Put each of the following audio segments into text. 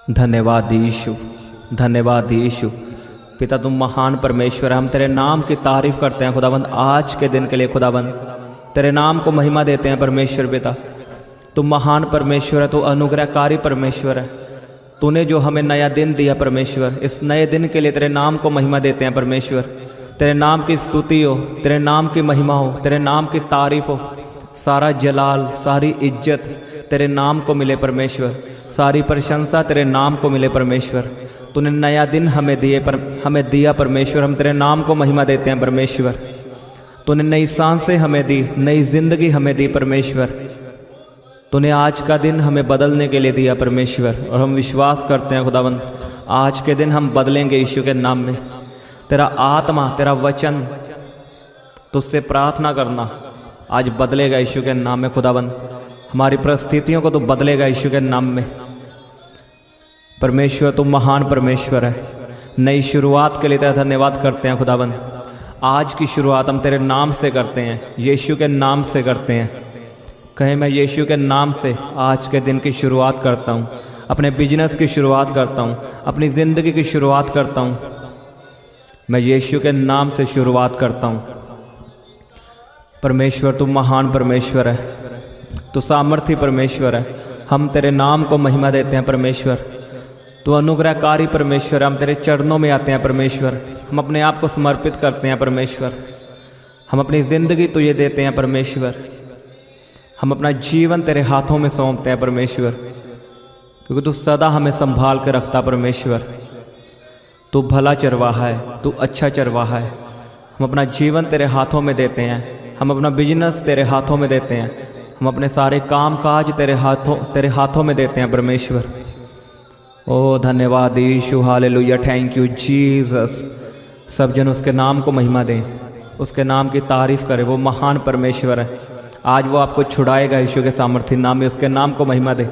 धन्यवाद यीशु, धन्यवाद यीशु। पिता तुम महान परमेश्वर है, हम तेरे नाम की तारीफ करते हैं खुदाबंद आज के दिन के लिए। खुदाबंद तेरे नाम को महिमा देते हैं परमेश्वर पिता। तुम महान परमेश्वर है, तू अनुग्रहकारी परमेश्वर है। तूने जो हमें नया दिन दिया परमेश्वर, इस नए दिन के लिए तेरे नाम को महिमा देते हैं परमेश्वर। तेरे नाम की स्तुति हो, तेरे नाम की महिमा हो, तेरे नाम की तारीफ हो। सारा जलाल, सारी इज्जत तेरे नाम को मिले परमेश्वर। सारी प्रशंसा तेरे नाम को मिले परमेश्वर। तूने नया दिन हमें दिया परमेश्वर। हम तेरे नाम को महिमा देते हैं परमेश्वर। तूने नई सांसें हमें दी, नई जिंदगी हमें दी परमेश्वर। तूने आज का दिन हमें बदलने के लिए दिया परमेश्वर, और हम विश्वास करते हैं खुदावंद आज के दिन हम बदलेंगे यीशु के नाम में। तेरा आत्मा, तेरा वचन, तुझसे प्रार्थना करना आज बदलेगा यीशु के नाम में खुदावंद। हमारी परिस्थितियों को तो बदलेगा यीशु के नाम में परमेश्वर। तुम महान परमेश्वर है। नई शुरुआत के लिए तेरा धन्यवाद करते हैं खुदावंद। आज की शुरुआत हम तेरे नाम से करते हैं, यीशु के नाम से करते हैं। कहें मैं यीशु के नाम से आज के दिन की शुरुआत करता हूँ, अपने बिजनेस की शुरुआत करता हूँ, अपनी ज़िंदगी की शुरुआत करता हूँ। मैं यीशु के नाम से शुरुआत करता हूँ। परमेश्वर तू महान परमेश्वर है, तू सामर्थी परमेश्वर है। हम तेरे नाम को महिमा देते हैं परमेश्वर। तू अनुग्रहकारी परमेश्वर है। हम तेरे चरणों में आते हैं परमेश्वर। हम अपने आप को समर्पित करते हैं परमेश्वर। हम अपनी ज़िंदगी तुझे देते हैं परमेश्वर। हम अपना जीवन तेरे हाथों में सौंपते हैं परमेश्वर, क्योंकि तू सदा हमें संभाल के रखता परमेश्वर। तू भला चरवाहा है, तू अच्छा चरवाहा है। हम अपना जीवन तेरे हाथों में देते हैं। हम अपना बिजनेस तेरे हाथों में देते हैं। हम अपने सारे काम काज तेरे हाथों में देते हैं परमेश्वर। ओ धन्यवाद यीशु, हालेलुया, थैंक यू जीसस। सब जन उसके नाम को महिमा दें, उसके नाम की तारीफ करें। वो महान परमेश्वर है। आज वो आपको छुड़ाएगा यीशु के सामर्थ्य नाम में। उसके नाम को महिमा दे।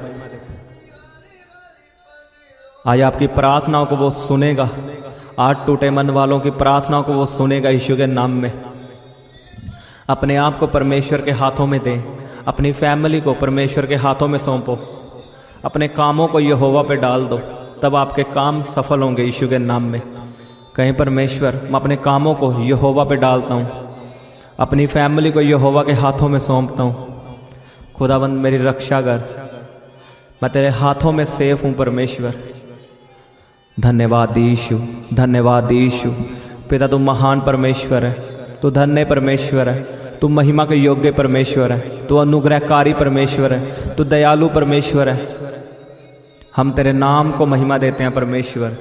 आज आपकी प्रार्थनाओं को वो सुनेगा। आज टूटे मन वालों की प्रार्थनाओं को वो सुनेगा यीशु के नाम में। अपने आप को परमेश्वर के हाथों में दें। अपनी फैमिली को परमेश्वर के हाथों में सौंपो। अपने कामों को यहोवा पे डाल दो, तब आपके काम सफल होंगे यीशु के नाम में। कहीं परमेश्वर मैं अपने कामों को यहोवा पे डालता हूँ, अपनी फैमिली को यहोवा के हाथों में सौंपता हूँ। खुदावंद मेरी रक्षा कर, मैं तेरे हाथों में सेफ हूँ परमेश्वर। धन्यवाद यीशु, धन्यवाद यीशु। पिता तू महान परमेश्वर है, तू धन्य परमेश्वर है, तू महिमा के योग्य परमेश्वर है, तू अनुग्रहकारी परमेश्वर है, तू दयालु परमेश्वर है। हम तेरे नाम को महिमा देते हैं परमेश्वर।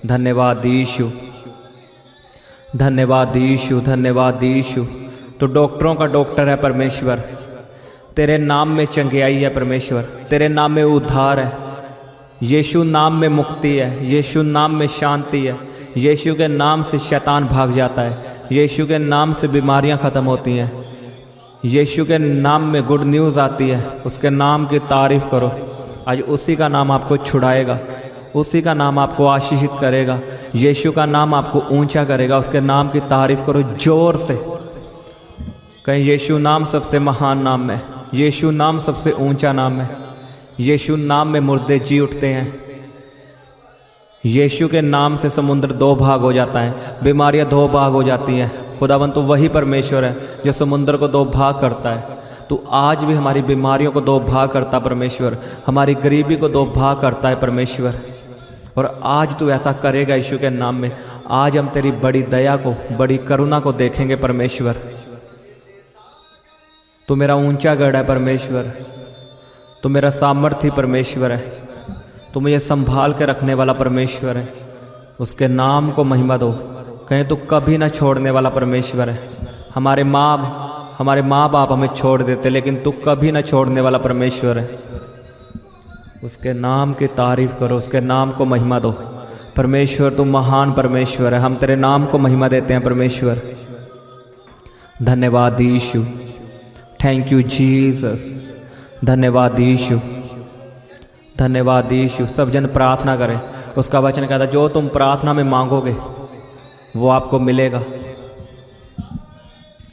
धन्यवाद यीशु, धन्यवाद यीशु, धन्यवाद यीशु। तू डॉक्टरों का डॉक्टर है परमेश्वर। तेरे नाम में चंगियाई है परमेश्वर। तेरे नाम में उद्धार है। यीशु नाम में मुक्ति है। यीशु नाम में शांति है। यीशु के नाम से शैतान भाग जाता है। यीशु के नाम से बीमारियां ख़त्म होती हैं। यीशु के नाम में गुड न्यूज़ आती है। उसके नाम की तारीफ़ करो। आज उसी का नाम आपको छुड़ाएगा, उसी का नाम आपको आशीषित करेगा। यीशु का नाम आपको ऊंचा करेगा। उसके नाम की तारीफ़ करो जोर से। कहीं यीशु नाम सबसे महान नाम है। यीशु नाम सबसे ऊंचा नाम है। यीशु नाम में मुर्दे जी उठते हैं। यीशु के नाम से समुद्र दो भाग हो जाता है, बीमारियां दो भाग हो जाती हैं। खुदावंद तो वही परमेश्वर है जो समुद्र को दो भाग करता है। तो आज भी हमारी बीमारियों को दो भाग करता परमेश्वर, हमारी गरीबी को दो भाग करता है परमेश्वर। और आज तू ऐसा करेगा यीशु के नाम में। आज हम तेरी बड़ी दया को, बड़ी करुणा को देखेंगे परमेश्वर। तू मेरा ऊंचा गढ़ है परमेश्वर। तू मेरा सामर्थी परमेश्वर है। तू मुझे संभाल के रखने वाला परमेश्वर है। उसके नाम को महिमा दो। कहीं तू कभी ना छोड़ने वाला परमेश्वर है। हमारे माँ बाप हमें छोड़ देते, लेकिन तू कभी ना छोड़ने वाला परमेश्वर है। उसके नाम की तारीफ करो, उसके नाम को महिमा दो। परमेश्वर तू महान परमेश्वर है। हम तेरे नाम को महिमा देते हैं परमेश्वर। धन्यवाद यीशु, थैंक यू जीसस। धन्यवाद यीशु, धन्यवाद यीशु। सब जन प्रार्थना करें। उसका वचन कहता है जो तुम प्रार्थना में मांगोगे वो आपको मिलेगा।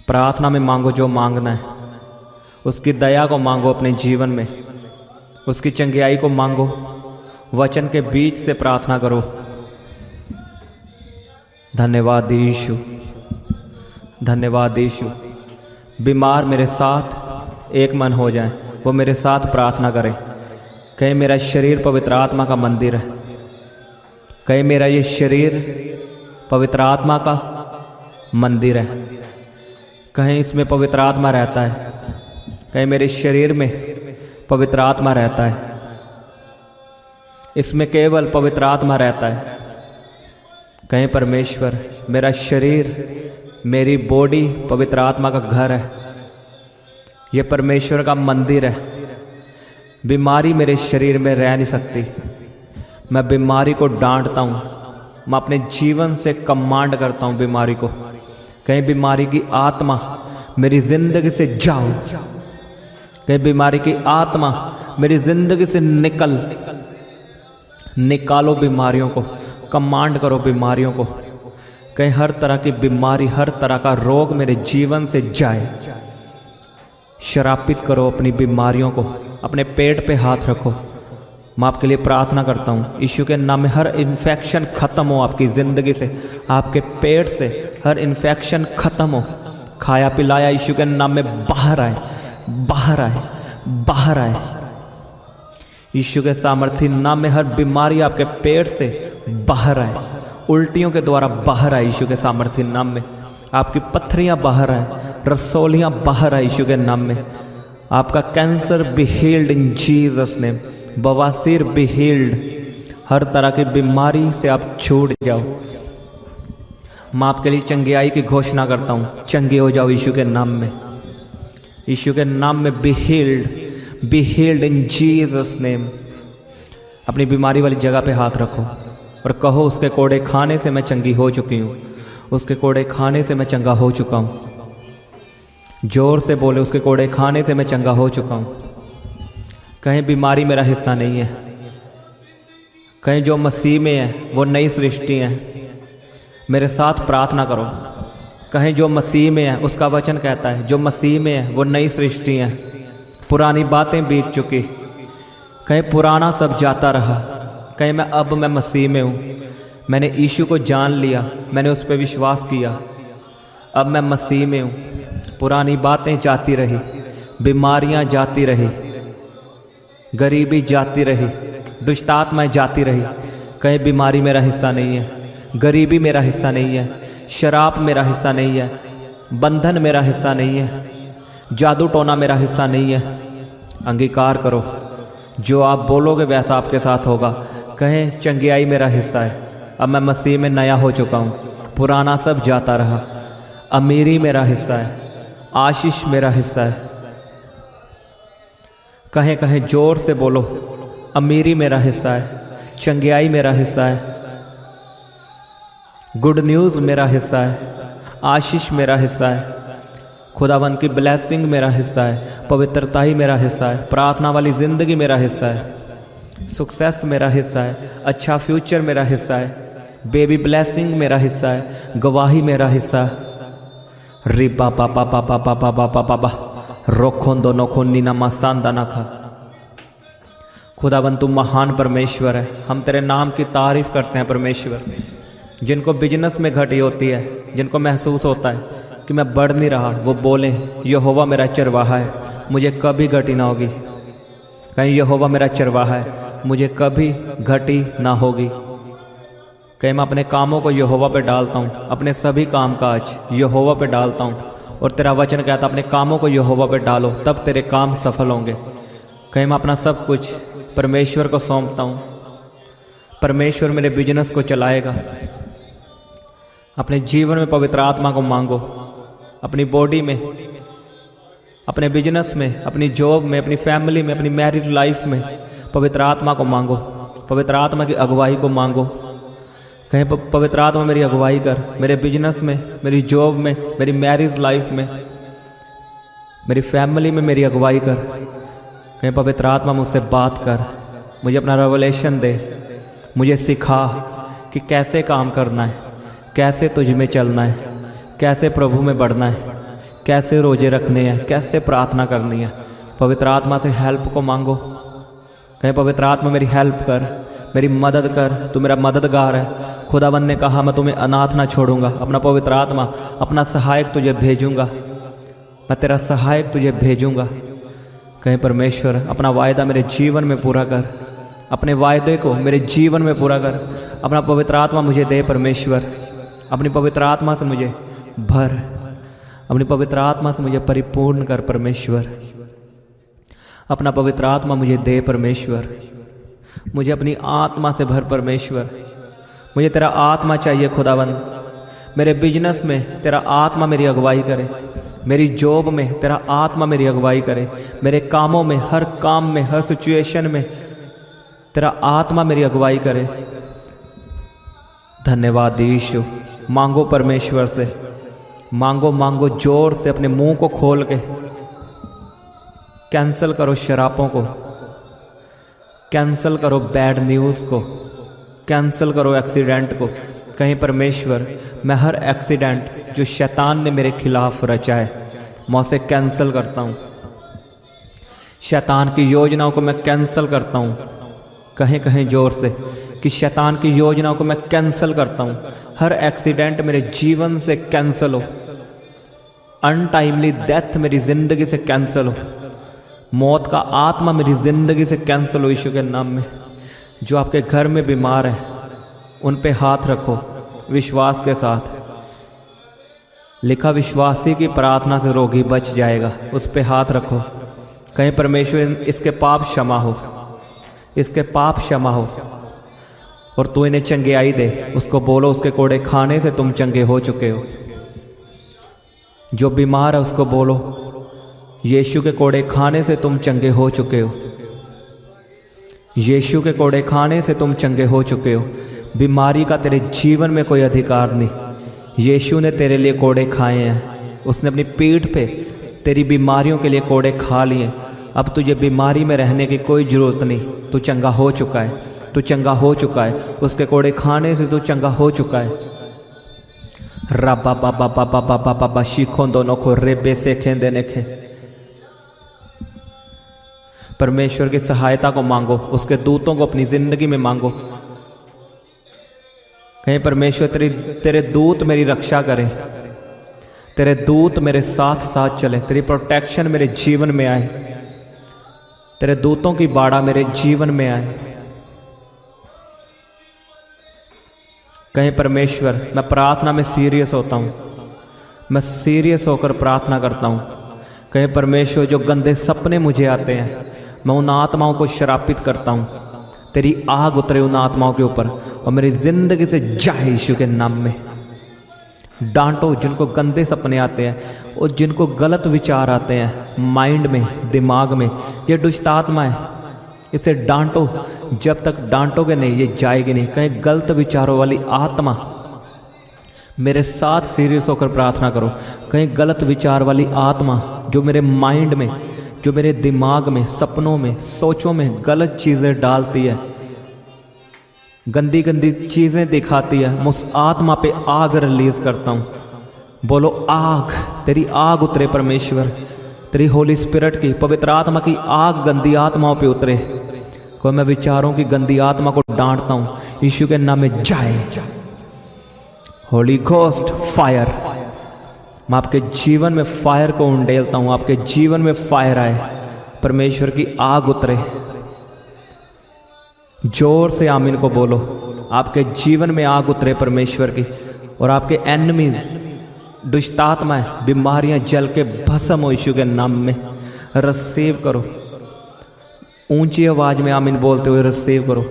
प्रार्थना में मांगो जो मांगना है। उसकी दया को मांगो अपने जीवन में। उसकी चंगियाई को मांगो। वचन के बीच से प्रार्थना करो। धन्यवाद यीशु, धन्यवाद यीशु। बीमार मेरे साथ एक मन हो जाएं, वो मेरे साथ प्रार्थना करें। कहीं मेरा शरीर पवित्र आत्मा का मंदिर है, कहीं मेरा ये शरीर पवित्र आत्मा का मंदिर है, कहीं इसमें पवित्र आत्मा रहता है, कहीं मेरे शरीर में पवित्र आत्मा रहता है, इसमें केवल पवित्र आत्मा रहता है। कहीं परमेश्वर, मेरा शरीर, मेरी बॉडी पवित्र आत्मा का घर है, ये परमेश्वर का मंदिर है। बीमारी मेरे शरीर में रह नहीं सकती। मैं बीमारी को डांटता हूँ, मैं अपने जीवन से कमांड करता हूँ बीमारी को। कहीं बीमारी की आत्मा मेरी जिंदगी से जाओ, कहीं बीमारी की आत्मा मेरी जिंदगी से निकालो बीमारियों को, कमांड करो बीमारियों को। कहीं हर तरह की बीमारी, हर तरह का रोग मेरे जीवन से जाए। शरापित करो अपनी बीमारियों को, अपने पेट पे हाथ रखो। मैं आपके लिए प्रार्थना करता हूँ, यीशु के नाम में हर इन्फेक्शन खत्म हो आपकी ज़िंदगी से, आपके पेट से हर इन्फेक्शन खत्म हो। खाया पिलाया यीशु के नाम में बाहर आए, बाहर आए, बाहर आए। यीशु के सामर्थी नाम में हर बीमारी आपके पेट से बाहर आए, उल्टियों के द्वारा बाहर आए यीशु के सामर्थी नाम में। आपकी पत्थरियाँ बाहर आए, रसौलियाँ बाहर आए यीशु के नाम में। आपका cancer be healed in Jesus name, बवासीर बी हील्ड। हर तरह की बीमारी से आप छूट जाओ। मैं आपके लिए चंगियाई की घोषणा करता हूँ, चंगे हो जाओ यीशु के नाम में। यीशु के नाम में be healed in Jesus name. अपनी बीमारी वाली जगह पे हाथ रखो और कहो, उसके कोड़े खाने से मैं चंगी हो चुकी हूँ, उसके कोड़े खाने से मैं चंगा हो चुका हूँ। जोर से बोले, उसके कोड़े खाने से मैं चंगा हो चुका हूँ। कहीं बीमारी मेरा हिस्सा नहीं है, कहीं जो मसीह में है वो नई सृष्टि है। मेरे साथ प्रार्थना करो। कहीं जो मसीह में है, उसका वचन कहता है जो मसीह में है वो नई सृष्टि है। पुरानी बातें बीत चुकी, कहीं पुराना सब जाता रहा। कहीं मैं मसीह में हूँ, मैंने यीशु को जान लिया, मैंने उस पर विश्वास किया, अब मैं मसीह में हूँ। पुरानी बातें जाती रही, बीमारियाँ जाती रही, गरीबी जाती रही, दुष्ट आत्माएं जाती रही। कहीं बीमारी मेरा हिस्सा नहीं है, गरीबी मेरा हिस्सा नहीं है, शराब मेरा हिस्सा नहीं है, बंधन मेरा हिस्सा नहीं है, जादू टोना मेरा हिस्सा नहीं है। अंगीकार करो, जो आप बोलोगे वैसा आपके साथ होगा। कहें चंगियाई मेरा हिस्सा है, अब मैं मसीह में नया हो चुका हूँ, पुराना सब जाता रहा। अमीरी मेरा हिस्सा है, आशीष मेरा हिस्सा है। कहें कहें जोर से बोलो, अमीरी मेरा हिस्सा है, चंगियाई मेरा हिस्सा है, गुड न्यूज़ मेरा हिस्सा है, आशीष मेरा हिस्सा है, खुदावंद की ब्लेसिंग मेरा हिस्सा है, पवित्रता ही मेरा हिस्सा है, प्रार्थना वाली ज़िंदगी मेरा हिस्सा है, सक्सेस मेरा हिस्सा है, अच्छा फ्यूचर मेरा हिस्सा है, बेबी ब्लेसिंग मेरा हिस्सा है, गवाही मेरा हिस्सा है। रि पा पा पा पा पा पा पा पा पा पा रोखों दोनों खोनी ना मस्तान ना खा। खुदावंद तू महान परमेश्वर है, हम तेरे नाम की तारीफ करते हैं परमेश्वर। जिनको बिजनेस में घटी होती है, जिनको महसूस होता है कि मैं बढ़ नहीं रहा, वो बोलें यहोवा मेरा चरवाहा है, मुझे कभी घटी ना होगी। कहीं यहोवा मेरा चरवाहा है, मुझे कभी घटी ना होगी। कहीं मैं अपने कामों को यहोवा पे डालता हूँ, अपने सभी काम काज यहोवा पे डालता हूँ, और तेरा वचन कहता अपने कामों को यहोवा पे डालो, तब तेरे काम सफल होंगे। कहीं मैं अपना सब कुछ परमेश्वर को सौंपता हूँ, परमेश्वर मेरे बिजनेस को चलाएगा। अपने जीवन में पवित्र आत्मा को मांगो, अपनी बॉडी में, अपने बिजनेस में, अपनी जॉब में, अपनी फैमिली में, अपनी मैरिड लाइफ में पवित्र आत्मा को मांगो, पवित्र आत्मा की अगुवाई को मांगो। कहीं पवित्र आत्मा मेरी अगुवाई कर, मेरे बिजनेस में, मेरी जॉब में, मेरी मैरिज लाइफ में, मेरी फैमिली में मेरी अगुवाई कर। कहीं पवित्र आत्मा मुझसे बात कर, मुझे अपना रेवलेशन दे, मुझे सिखा कि कैसे काम करना है, कैसे तुझ में चलना है, कैसे प्रभु में बढ़ना है, कैसे रोजे रखने हैं, कैसे प्रार्थना करनी है। पवित्र आत्मा से हेल्प को मांगो। कहीं पवित्र आत्मा मेरी हेल्प कर, मेरी मदद कर, तू मेरा मददगार है। खुदावन ने कहा मैं तुम्हें अनाथ ना छोड़ूंगा, अपना पवित्र आत्मा, अपना सहायक तुझे भेजूंगा, मैं तेरा सहायक तुझे भेजूंगा। कहीं परमेश्वर अपना वायदा मेरे जीवन में पूरा कर, अपने वायदे को मेरे जीवन में पूरा कर। अपना पवित्र आत्मा मुझे दे परमेश्वर, अपनी पवित्र आत्मा से मुझे भर, अपनी पवित्र आत्मा से मुझे परिपूर्ण कर परमेश्वर। अपना पवित्र आत्मा मुझे दे परमेश्वर, मुझे अपनी आत्मा से भर परमेश्वर। मुझे तेरा आत्मा चाहिए खुदावंद। मेरे बिजनेस में तेरा आत्मा मेरी अगुवाई करे, मेरी जॉब में तेरा आत्मा मेरी अगुवाई करे, मेरे कामों में, हर काम में, हर सिचुएशन में तेरा आत्मा मेरी अगुवाई करे। धन्यवाद यीशु। मांगो परमेश्वर से, मांगो मांगो जोर से, अपने मुंह को खोल के। कैंसिल करो शरापों को, कैंसिल करो बैड न्यूज़ को, कैंसिल करो एक्सीडेंट को। कहीं परमेश्वर मैं हर एक्सीडेंट जो शैतान ने मेरे खिलाफ रचा है मैं उसे कैंसिल करता हूँ। शैतान की योजनाओं को मैं कैंसिल करता हूँ। कहीं कहीं जोर से कि शैतान की योजनाओं को मैं कैंसिल करता हूँ। हर एक्सीडेंट मेरे जीवन से कैंसिल हो, अनटाइमली डेथ मेरी ज़िंदगी से कैंसिल हो, मौत का आत्मा मेरी ज़िंदगी से कैंसिल हो यीशु के नाम में। जो आपके घर में बीमार हैं उन पे हाथ रखो विश्वास के साथ। लिखा विश्वासी की प्रार्थना से रोगी बच जाएगा, उस पे हाथ रखो। कहीं परमेश्वर इसके पाप क्षमा हो, इसके पाप क्षमा हो और तू इन्हें चंगियाई दे। उसको बोलो उसके कोड़े खाने से तुम चंगे हो चुके हो। जो बीमार है उसको बोलो यीशु के कोड़े खाने से तुम चंगे हो चुके हो, यीशु के कोड़े खाने से तुम चंगे हो चुके हो। बीमारी का तेरे जीवन में कोई अधिकार नहीं। यीशु ने तेरे लिए कोड़े खाए हैं, उसने अपनी पीठ पे तेरी बीमारियों के लिए कोड़े खा लिए। अब तुझे बीमारी में रहने की कोई ज़रूरत नहीं, तू चंगा हो चुका है, तू चंगा हो चुका है। उसके कोड़े खाने से तू चंगा हो चुका है। रबा बाबा बाबा बाबा बाबा शीखों दोनों को रेबे से खेंदे ने खे। परमेश्वर की सहायता को मांगो, उसके दूतों को अपनी जिंदगी में मांगो। कहीं परमेश्वर तेरे दूत मेरी रक्षा करें, तेरे दूत मेरे साथ साथ चले, तेरी प्रोटेक्शन मेरे जीवन में आए, तेरे दूतों की बाड़ा मेरे जीवन में आए। कहीं परमेश्वर मैं प्रार्थना में सीरियस होता हूँ, मैं सीरियस होकर प्रार्थना करता हूँ। कहीं परमेश्वर जो गंदे सपने मुझे आते हैं मैं उन आत्माओं को श्रापित करता हूँ। तेरी आग उतरे उन आत्माओं के ऊपर और मेरी जिंदगी से जाए यीशु के नाम में। डांटो जिनको गंदे सपने आते हैं और जिनको गलत विचार आते हैं माइंड में, दिमाग में। ये दुष्ट आत्मा है, इसे डांटो। जब तक डांटोगे नहीं ये जाएगी नहीं। कहीं गलत विचारों वाली आत्मा, मेरे साथ सीरियस होकर प्रार्थना करो। कहीं गलत विचार वाली आत्मा जो मेरे माइंड में, जो मेरे दिमाग में, सपनों में, सोचों में गलत चीज़ें डालती है, गंदी गंदी चीज़ें दिखाती है, मैं उस आत्मा पे आग रिलीज करता हूँ। बोलो आग, तेरी आग उतरे परमेश्वर, तेरी होली स्पिरिट की, पवित्र आत्मा की आग गंदी आत्माओं पे उतरे। कोई मैं विचारों की गंदी आत्मा को डांटता हूँ यीशु के नाम में जाए। होली घोस्ट फायर, मैं आपके जीवन में फायर को उंडेलता हूँ। आपके जीवन में फायर आए, परमेश्वर की आग उतरे। जोर से आमीन को बोलो। आपके जीवन में आग उतरे परमेश्वर की और आपके एनिमीज, दुष्टात्माएं, बीमारियां जल के भस्म हो यीशु के नाम में। रिसीव करो, ऊंची आवाज में आमीन बोलते हुए रिसीव करो।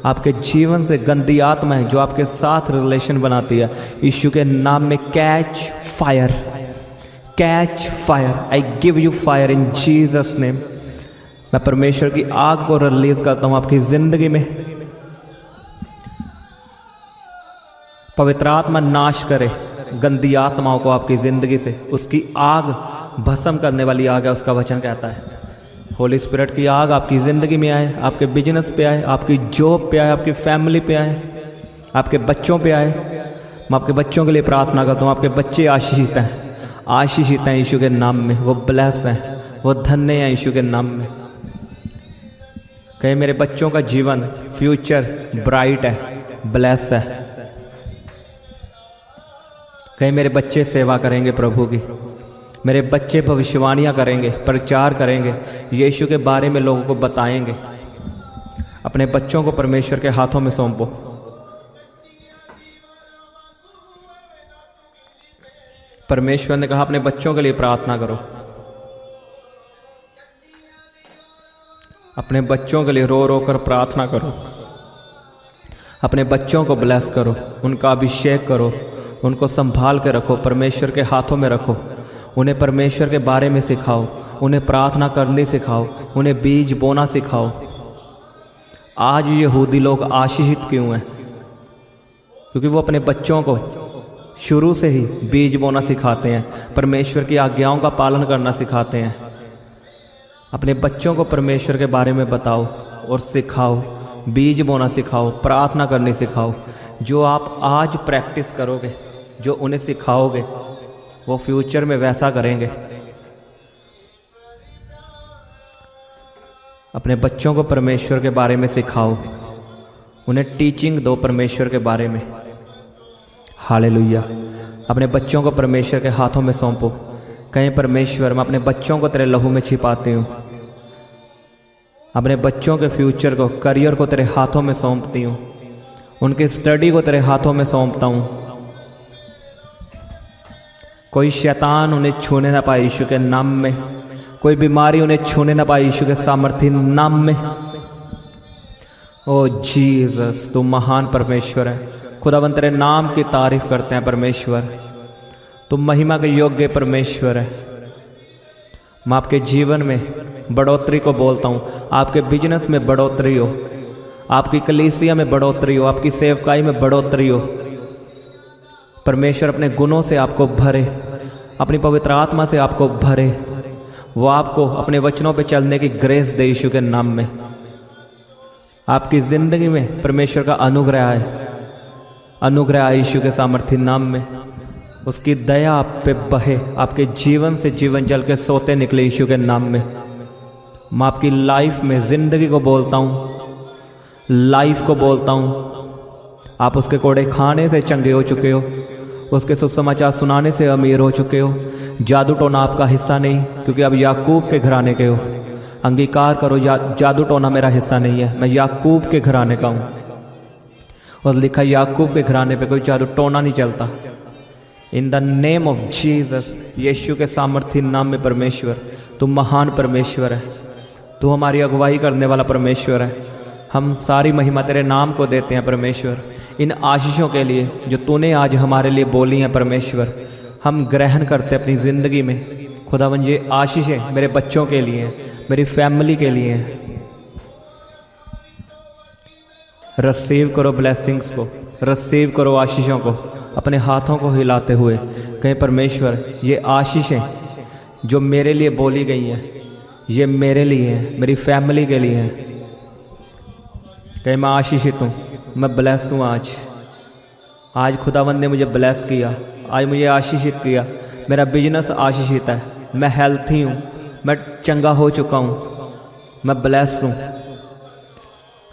आपके जीवन से गंदी आत्माएं जो आपके साथ रिलेशन बनाती है यीशु के नाम में catch fire, catch fire. I give you fire in Jesus name. मैं परमेश्वर की आग को रिलीज करता हूं आपकी जिंदगी में। पवित्र आत्मा नाश करे गंदी आत्माओं को आपकी जिंदगी से। उसकी आग भस्म करने वाली आग है, उसका वचन कहता है। होली स्पिरिट की आग आपकी ज़िंदगी में आए, आपके बिजनेस पे आए, आपकी जॉब पे आए, आपकी फैमिली पे आए, आपके बच्चों पे आए। मैं आपके बच्चों के लिए प्रार्थना करता हूँ। आपके बच्चे आशीषित हैं, आशीषित हैं यीशु के नाम में। वो ब्लेस हैं, वो धन्य हैं यीशु के नाम में। कहीं मेरे बच्चों का जीवन फ्यूचर ब्राइट है, ब्लेस है। कहीं मेरे बच्चे सेवा करेंगे प्रभु की, मेरे बच्चे भविष्यवाणियाँ करेंगे, प्रचार करेंगे, यीशु के बारे में लोगों को बताएंगे। अपने बच्चों को परमेश्वर के हाथों में सौंपो। परमेश्वर ने कहा अपने बच्चों के लिए प्रार्थना करो, अपने बच्चों के लिए रो रो कर प्रार्थना करो, अपने बच्चों को ब्लेस करो, उनका अभिषेक करो, उनको संभाल के रखो, परमेश्वर के हाथों में रखो। उन्हें परमेश्वर के बारे में सिखाओ, उन्हें प्रार्थना करनी सिखाओ, उन्हें बीज बोना सिखाओ। आज यहूदी लोग आशीषित क्यों हैं? क्योंकि वो अपने बच्चों को शुरू से ही बीज बोना सिखाते हैं, परमेश्वर की आज्ञाओं का पालन करना सिखाते हैं। अपने बच्चों को परमेश्वर के बारे में बताओ और सिखाओ, बीज बोना सिखाओ, प्रार्थना करनी सिखाओ। जो आप आज प्रैक्टिस करोगे, जो उन्हें सिखाओगे, वो फ्यूचर में वैसा करेंगे। अपने बच्चों को परमेश्वर के बारे में सिखाओ, उन्हें टीचिंग दो परमेश्वर के बारे में। हालेलुया। अपने बच्चों को परमेश्वर के हाथों में सौंपो। कहीं परमेश्वर, मैं अपने बच्चों को तेरे लहू में छिपाती हूँ, अपने बच्चों के फ्यूचर को, करियर को तेरे हाथों में सौंपती हूँ, उनकी स्टडी को तेरे हाथों में सौंपता हूँ। कोई शैतान उन्हें छूने ना पाए यीशु के नाम में, कोई बीमारी उन्हें छूने ना पाए यीशु के सामर्थ्य नाम में। ओ जीसस, तू महान परमेश्वर है। खुदावंद तेरे नाम की तारीफ करते हैं परमेश्वर, तू महिमा के योग्य परमेश्वर है। मैं आपके जीवन में बढ़ोतरी को बोलता हूँ, आपके बिजनेस में बढ़ोतरी हो, आपकी कलीसिया में बढ़ोतरी हो, आपकी सेवकाई में बढ़ोतरी हो। परमेश्वर अपने गुणों से आपको भरे, अपनी पवित्र आत्मा से आपको भरे, वो आपको अपने वचनों पे चलने की ग्रेस दे यीशु के नाम में। आपकी ज़िंदगी में परमेश्वर का अनुग्रह है, अनुग्रह है यीशु के सामर्थ्य नाम में। उसकी दया आप पे बहे, आपके जीवन से जीवन जल के सोते निकले यीशु के नाम में। मैं आपकी लाइफ में ज़िंदगी को बोलता हूँ, लाइफ को बोलता हूँ। आप उसके कोड़े खाने से चंगे हो चुके हो, उसके सुसमाचार सुनाने से अमीर हो चुके हो। जादू टोना आपका हिस्सा नहीं, क्योंकि आप याकूब के घराने के हो। अंगीकार करो, जादू टोना मेरा हिस्सा नहीं है, मैं याकूब के घराने का हूँ। और लिखा याकूब के घराने पे कोई जादू टोना नहीं चलता। In the name of Jesus, Yeshu के सामर्थ्य नाम में परमेश्वर, तू महान परमेश्वर है, तू हमारी अगुवाई करने वाला परमेश्वर है। हम सारी महिमा तेरे नाम को देते हैं परमेश्वर, इन आशीषों के लिए जो तूने आज हमारे लिए बोली हैं परमेश्वर, हम ग्रहण करते अपनी ज़िंदगी में। खुदावंद ये आशीषें मेरे बच्चों के लिए हैं, मेरी फैमिली के लिए हैं। रिसीव करो ब्लेसिंग्स को, रिसीव करो आशीषों को, अपने हाथों को हिलाते हुए कहीं परमेश्वर ये आशीषें जो मेरे लिए बोली गई हैं, ये मेरे लिए हैं, मेरी फैमिली के लिए हैं। कहीं मैं आशीषित हूँ, मैं ब्लेस हूँ। आज खुदावंद ने मुझे ब्लेस किया, आज मुझे आशीषित किया। मेरा बिजनेस आशीषित है, मैं हेल्थी हूँ, मैं चंगा हो चुका हूँ, मैं ब्लेस हूँ।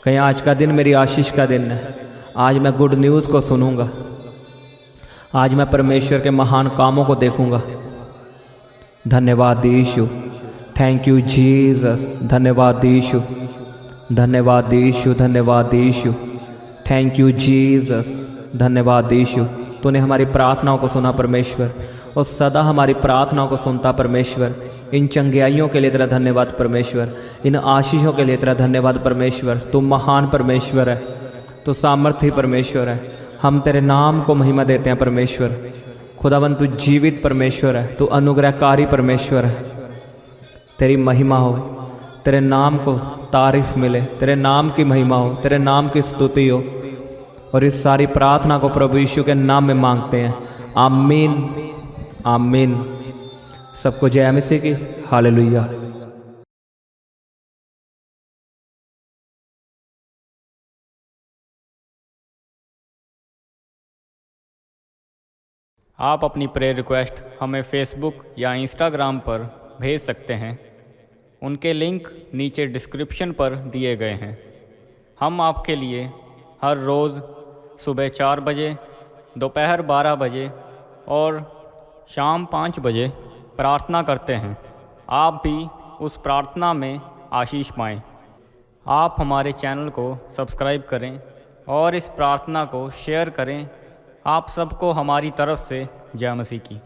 कहीं आज का दिन मेरी आशीष का दिन है। आज मैं गुड न्यूज़ को सुनूंगा, आज मैं परमेश्वर के महान कामों को देखूंगा। धन्यवाद यीशु, थैंक यू जीसस। धन्यवाद यीशु, धन्यवाद यीशु, धन्यवाद यीशु, थैंक यू जीसस। धन्यवाद यीशु, तूने हमारी प्रार्थनाओं को सुना परमेश्वर, और सदा हमारी प्रार्थनाओं को सुनता परमेश्वर। इन चंगाइयों के लिए तेरा धन्यवाद परमेश्वर, इन आशीषों के लिए तेरा धन्यवाद परमेश्वर। तू महान परमेश्वर है, तू सामर्थी परमेश्वर है। हम तेरे नाम को महिमा देते हैं परमेश्वर। खुदावंद तू जीवित परमेश्वर है, तू अनुग्रहकारी परमेश्वर है। तेरी महिमा हो, तेरे नाम को तारीफ मिले, तेरे नाम की महिमा हो, तेरे नाम की स्तुति हो। और इस सारी प्रार्थना को प्रभु यीशु के नाम में मांगते हैं। आमीन, आमीन। सबको जय मसीह की। हालेलुया। आप अपनी प्रेयर रिक्वेस्ट हमें फेसबुक या इंस्टाग्राम पर भेज सकते हैं। उनके लिंक नीचे डिस्क्रिप्शन पर दिए गए हैं। हम आपके लिए हर रोज़ सुबह 4 बजे, दोपहर 12 बजे और शाम 5 बजे प्रार्थना करते हैं। आप भी उस प्रार्थना में आशीष पाएं। आप हमारे चैनल को सब्सक्राइब करें और इस प्रार्थना को शेयर करें। आप सबको हमारी तरफ से जय मसीह की।